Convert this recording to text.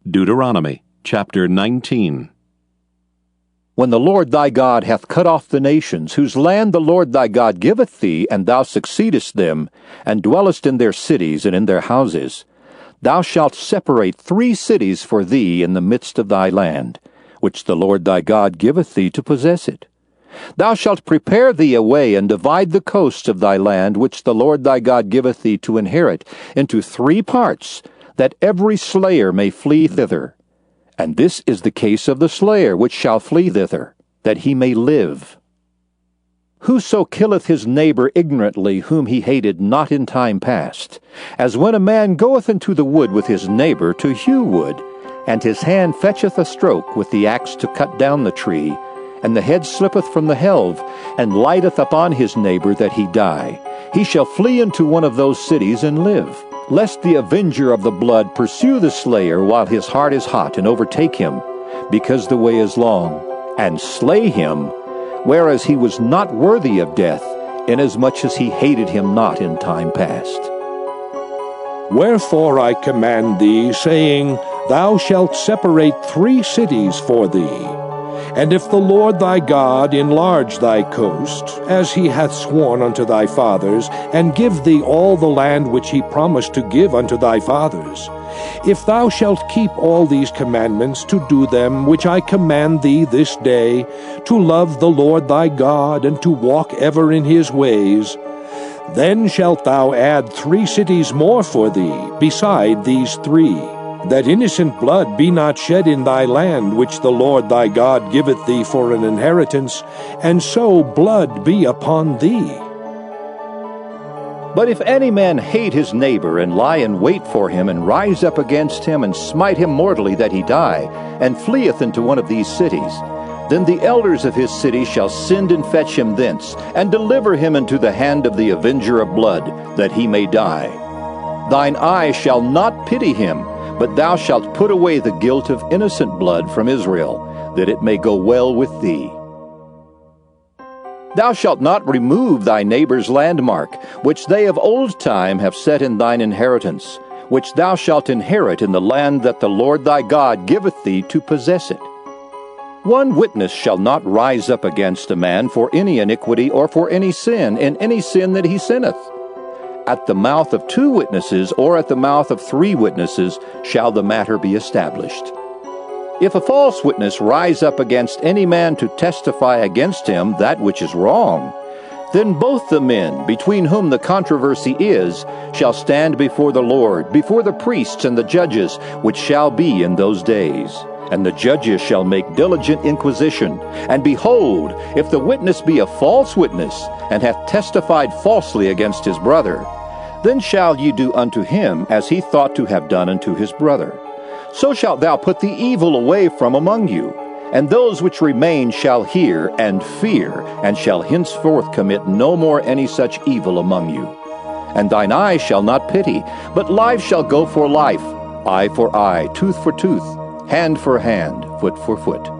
Deuteronomy, chapter 19. When the Lord thy God hath cut off the nations, whose land the Lord thy God giveth thee, and thou succeedest them, and dwellest in their cities and in their houses, thou shalt separate 3 cities for thee in the midst of thy land, which the Lord thy God giveth thee to possess it. Thou shalt prepare thee a way, and divide the coasts of thy land, which the Lord thy God giveth thee to inherit, into 3 parts, that every slayer may flee thither. And this is the case of the slayer which shall flee thither, that he may live. Whoso killeth his neighbor ignorantly, whom he hated not in time past, as when a man goeth into the wood with his neighbor to hew wood, and his hand fetcheth a stroke with the axe to cut down the tree, and the head slippeth from the helve, and lighteth upon his neighbor that he die, he shall flee into one of those cities and live. Lest the avenger of the blood pursue the slayer while his heart is hot, and overtake him, because the way is long, and slay him, whereas he was not worthy of death, inasmuch as he hated him not in time past. Wherefore I command thee, saying, Thou shalt separate 3 cities for thee. And if the Lord thy God enlarge thy coast, as he hath sworn unto thy fathers, and give thee all the land which he promised to give unto thy fathers, if thou shalt keep all these commandments to do them which I command thee this day, to love the Lord thy God, and to walk ever in his ways, then shalt thou add 3 cities more for thee, beside these 3, that innocent blood be not shed in thy land, which the Lord thy God giveth thee for an inheritance, and so blood be upon thee. But if any man hate his neighbor, and lie in wait for him, and rise up against him, and smite him mortally that he die, and fleeth into one of these cities, then the elders of his city shall send and fetch him thence, and deliver him into the hand of the avenger of blood, that he may die. Thine eye shall not pity him, but thou shalt put away the guilt of innocent blood from Israel, that it may go well with thee. Thou shalt not remove thy neighbor's landmark, which they of old time have set in thine inheritance, which thou shalt inherit in the land that the Lord thy God giveth thee to possess it. One witness shall not rise up against a man for any iniquity or for any sin, in any sin that he sinneth. At the mouth of 2 witnesses, or at the mouth of 3 witnesses, shall the matter be established. If a false witness rise up against any man to testify against him that which is wrong, then both the men, between whom the controversy is, shall stand before the Lord, before the priests and the judges, which shall be in those days. And the judges shall make diligent inquisition. And behold, if the witness be a false witness, and hath testified falsely against his brother, then shall ye do unto him as he thought to have done unto his brother. So shalt thou put the evil away from among you, and those which remain shall hear and fear, and shall henceforth commit no more any such evil among you. And thine eye shall not pity, but life shall go for life, eye for eye, tooth for tooth, hand for hand, foot for foot.